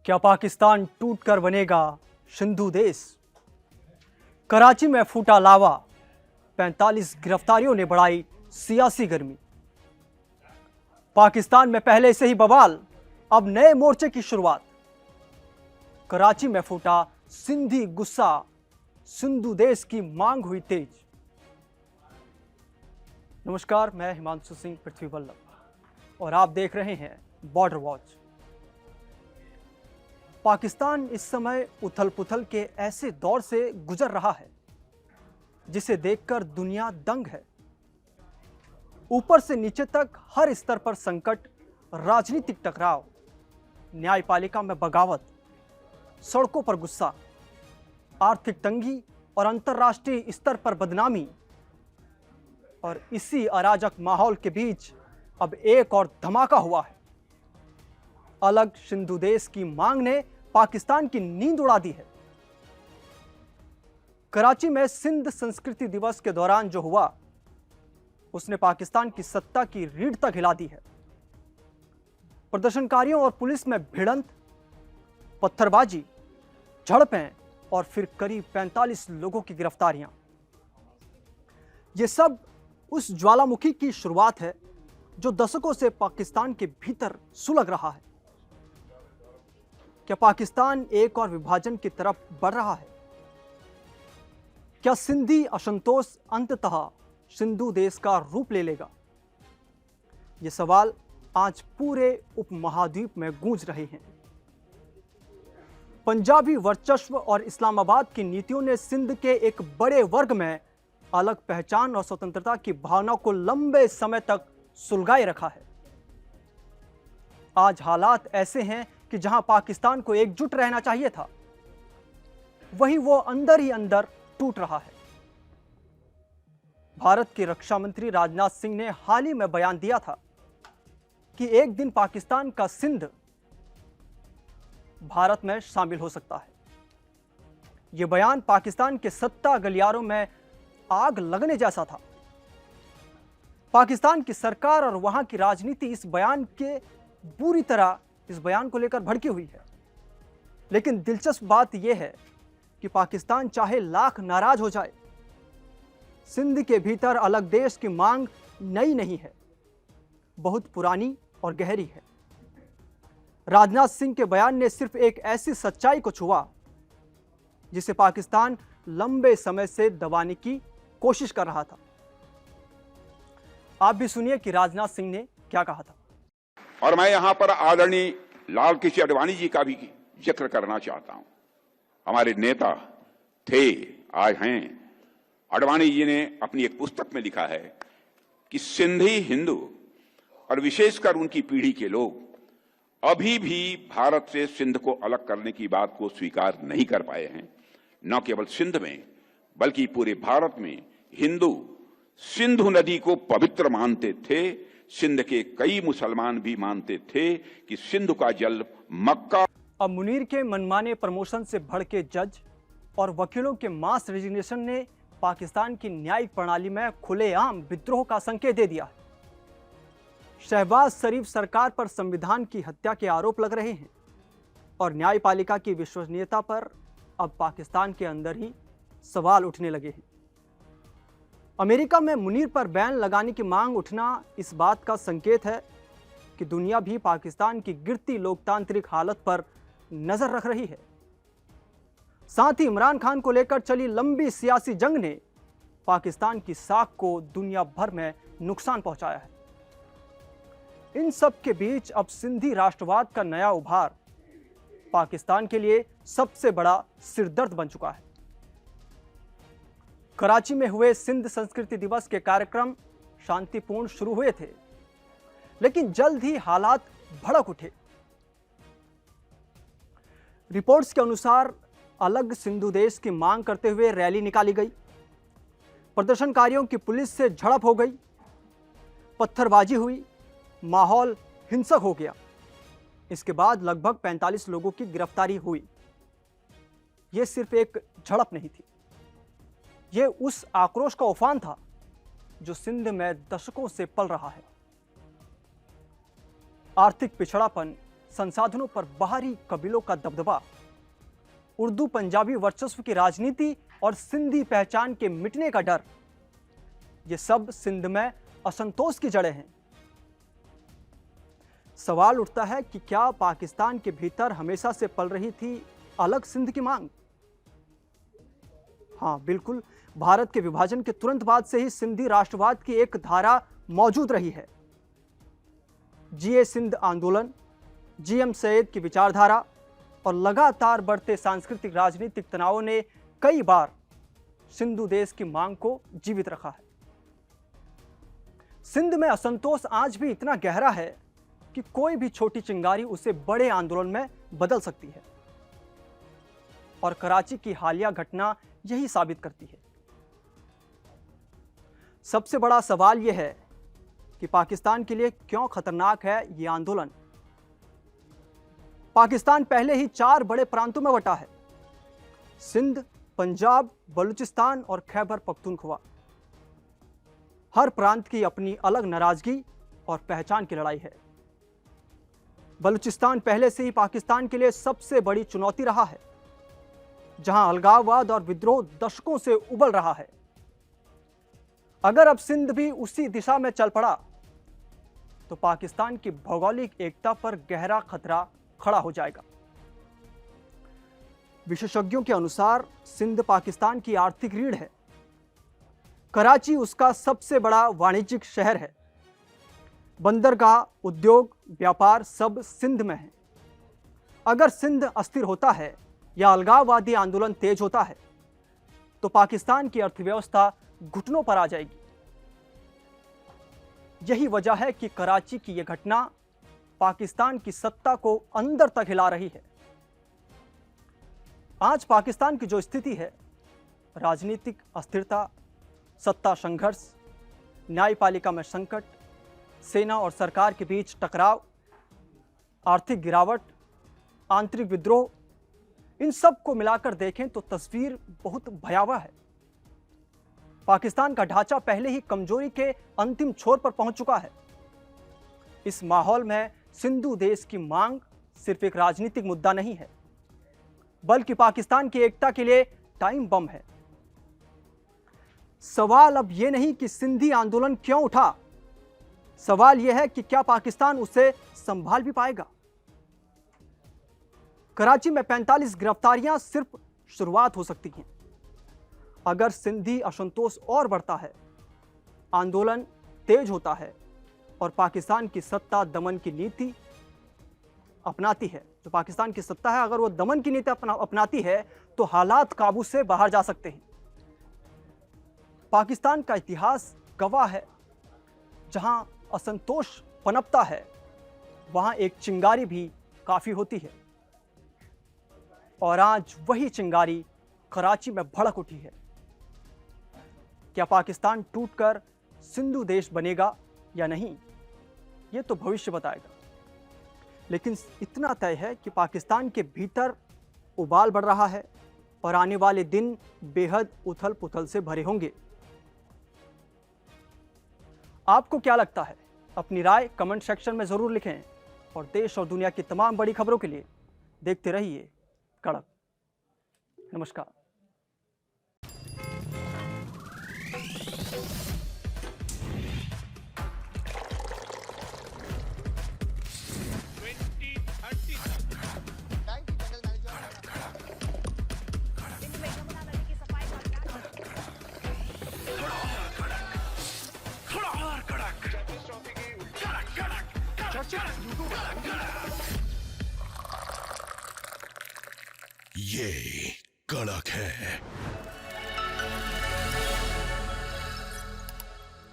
क्या पाकिस्तान टूटकर बनेगा सिंधु देश? कराची में फूटा लावा, 45 गिरफ्तारियों ने बढ़ाई सियासी गर्मी। पाकिस्तान में पहले से ही बवाल, अब नए मोर्चे की शुरुआत। कराची में फूटा सिंधी गुस्सा, सिंधु देश की मांग हुई तेज। नमस्कार, मैं हिमांशु सिंह पृथ्वी वल्लभ और आप देख रहे हैं बॉर्डर वॉच। पाकिस्तान इस समय उथल पुथल के ऐसे दौर से गुजर रहा है जिसे देखकर दुनिया दंग है। ऊपर से नीचे तक हर स्तर पर संकट, राजनीतिक टकराव, न्यायपालिका में बगावत, सड़कों पर गुस्सा, आर्थिक तंगी और अंतर्राष्ट्रीय स्तर पर बदनामी। और इसी अराजक माहौल के बीच अब एक और धमाका हुआ है। अलग सिंधु देश की मांग ने पाकिस्तान की नींद उड़ा दी है। कराची में सिंध संस्कृति दिवस के दौरान जो हुआ उसने पाकिस्तान की सत्ता की रीढ़ तक हिला दी है। प्रदर्शनकारियों और पुलिस में भिड़ंत, पत्थरबाजी, झड़पें और फिर करीब 45 लोगों की गिरफ्तारियां। यह सब उस ज्वालामुखी की शुरुआत है जो दशकों से पाकिस्तान के भीतर सुलग रहा है। क्या पाकिस्तान एक और विभाजन की तरफ बढ़ रहा है? क्या सिंधी असंतोष अंततः सिंधु देश का रूप ले लेगा? ये सवाल आज पूरे उपमहाद्वीप में गूंज रहे हैं। पंजाबी वर्चस्व और इस्लामाबाद की नीतियों ने सिंध के एक बड़े वर्ग में अलग पहचान और स्वतंत्रता की भावना को लंबे समय तक सुलगाए रखा है। आज हालात ऐसे हैं कि जहां पाकिस्तान को एकजुट रहना चाहिए था, वहीं वो अंदर ही अंदर टूट रहा है। भारत के रक्षा मंत्री राजनाथ सिंह ने हाल ही में बयान दिया था कि एक दिन पाकिस्तान का सिंध भारत में शामिल हो सकता है। यह बयान पाकिस्तान के सत्ता गलियारों में आग लगने जैसा था। पाकिस्तान की सरकार और वहां की राजनीति इस बयान को लेकर भड़की हुई है। लेकिन दिलचस्प बात यह है कि पाकिस्तान चाहे लाख नाराज हो जाए, सिंध के भीतर अलग देश की मांग नई नहीं है, बहुत पुरानी और गहरी है। राजनाथ सिंह के बयान ने सिर्फ एक ऐसी सच्चाई को छुआ जिसे पाकिस्तान लंबे समय से दबाने की कोशिश कर रहा था। आप भी सुनिए कि राजनाथ सिंह ने क्या कहा था। और मैं यहां पर आदरणीय लाल कृष्ण आडवाणी जी का भी जिक्र करना चाहता हूं। हमारे नेता थे, आज हैं। आडवाणी जी ने अपनी एक पुस्तक में लिखा है कि सिंधी हिंदू और विशेषकर उनकी पीढ़ी के लोग अभी भी भारत से सिंध को अलग करने की बात को स्वीकार नहीं कर पाए हैं। न केवल सिंध में बल्कि पूरे भारत में हिंदू सिंधु नदी को पवित्र मानते थे। सिंध के कई मुसलमान भी मानते थे कि सिंधु का जल मक्का। अब मुनीर के मनमाने प्रमोशन से भड़के जज और वकीलों के मास रेजिग्नेशन ने पाकिस्तान की न्यायिक प्रणाली में खुलेआम विद्रोह का संकेत दे दिया है। शहबाज शरीफ सरकार पर संविधान की हत्या के आरोप लग रहे हैं और न्यायपालिका की विश्वसनीयता पर अब पाकिस्तान के अंदर ही सवाल उठने लगे हैं। अमेरिका में मुनीर पर बैन लगाने की मांग उठना इस बात का संकेत है कि दुनिया भी पाकिस्तान की गिरती लोकतांत्रिक हालत पर नजर रख रही है। साथ ही इमरान खान को लेकर चली लंबी सियासी जंग ने पाकिस्तान की साख को दुनिया भर में नुकसान पहुंचाया है। इन सब के बीच अब सिंधी राष्ट्रवाद का नया उभार पाकिस्तान के लिए सबसे बड़ा सिरदर्द बन चुका है। कराची में हुए सिंध संस्कृति दिवस के कार्यक्रम शांतिपूर्ण शुरू हुए थे, लेकिन जल्द ही हालात भड़क उठे। रिपोर्ट्स के अनुसार अलग सिंधु देश की मांग करते हुए रैली निकाली गई, प्रदर्शनकारियों की पुलिस से झड़प हो गई, पत्थरबाजी हुई, माहौल हिंसक हो गया। इसके बाद लगभग 45 लोगों की गिरफ्तारी हुई। यह सिर्फ एक झड़प नहीं थी, यह उस आक्रोश का उफान था जो सिंध में दशकों से पल रहा है। आर्थिक पिछड़ापन, संसाधनों पर बाहरी कबीलों का दबदबा, उर्दू पंजाबी वर्चस्व की राजनीति और सिंधी पहचान के मिटने का डर, ये सब सिंध में असंतोष की जड़ें हैं। सवाल उठता है कि क्या पाकिस्तान के भीतर हमेशा से पल रही थी अलग सिंध की मांग? हाँ, बिल्कुल। भारत के विभाजन के तुरंत बाद से ही सिंधी राष्ट्रवाद की एक धारा मौजूद रही है। जीए सिंध आंदोलन, जीएम सैयद की विचारधारा और लगातार बढ़ते सांस्कृतिक राजनीतिक तनावों ने कई बार सिंधु देश की मांग को जीवित रखा है। सिंध में असंतोष आज भी इतना गहरा है कि कोई भी छोटी चिंगारी उसे बड़े आंदोलन में बदल सकती है, और कराची की हालिया घटना यही साबित करती है। सबसे बड़ा सवाल यह है कि पाकिस्तान के लिए क्यों खतरनाक है यह आंदोलन। पाकिस्तान पहले ही 4 बड़े प्रांतों में बंटा है: सिंध, पंजाब, बलूचिस्तान और खैबर पख्तूनख्वा। हर प्रांत की अपनी अलग नाराजगी और पहचान की लड़ाई है। बलूचिस्तान पहले से ही पाकिस्तान के लिए सबसे बड़ी चुनौती रहा है, जहां अलगाववाद और विद्रोह दशकों से उबल रहा है। अगर अब सिंध भी उसी दिशा में चल पड़ा तो पाकिस्तान की भौगोलिक एकता पर गहरा खतरा खड़ा हो जाएगा। विशेषज्ञों के अनुसार सिंध पाकिस्तान की आर्थिक रीढ़ है। कराची उसका सबसे बड़ा वाणिज्यिक शहर है। बंदरगाह, उद्योग, व्यापार सब सिंध में है। अगर सिंध अस्थिर होता है या अलगाववादी आंदोलन तेज होता है तो पाकिस्तान की अर्थव्यवस्था घुटनों पर आ जाएगी। यही वजह है कि कराची की यह घटना पाकिस्तान की सत्ता को अंदर तक हिला रही है। आज पाकिस्तान की जो स्थिति है, राजनीतिक अस्थिरता, सत्ता संघर्ष, न्यायपालिका में संकट, सेना और सरकार के बीच टकराव, आर्थिक गिरावट, आंतरिक विद्रोह, इन सब को मिलाकर देखें तो तस्वीर बहुत भयावह है। पाकिस्तान का ढांचा पहले ही कमजोरी के अंतिम छोर पर पहुंच चुका है। इस माहौल में सिंधु देश की मांग सिर्फ एक राजनीतिक मुद्दा नहीं है, बल्कि पाकिस्तान की एकता के लिए टाइम बम है। सवाल अब यह नहीं कि सिंधी आंदोलन क्यों उठा, सवाल यह है कि क्या पाकिस्तान उसे संभाल भी पाएगा। कराची में 45 गिरफ्तारियां सिर्फ शुरुआत हो सकती हैं। अगर सिंधी असंतोष और बढ़ता है, आंदोलन तेज होता है और पाकिस्तान की सत्ता दमन की नीति अपनाती है, जो पाकिस्तान की सत्ता है अगर वो दमन की नीति अपनाती है तो हालात काबू से बाहर जा सकते हैं। पाकिस्तान का इतिहास गवाह है, जहां असंतोष पनपता है वहां एक चिंगारी भी काफी होती है, और आज वही चिंगारी कराची में भड़क उठी है। क्या पाकिस्तान टूटकर सिंधु देश बनेगा या नहीं, ये तो भविष्य बताएगा। लेकिन इतना तय है कि पाकिस्तान के भीतर उबाल बढ़ रहा है और आने वाले दिन बेहद उथल पुथल से भरे होंगे। आपको क्या लगता है? अपनी राय कमेंट सेक्शन में जरूर लिखें, और देश और दुनिया की तमाम बड़ी खबरों के लिए देखते रहिए कड़क। नमस्कार। ये कड़क है।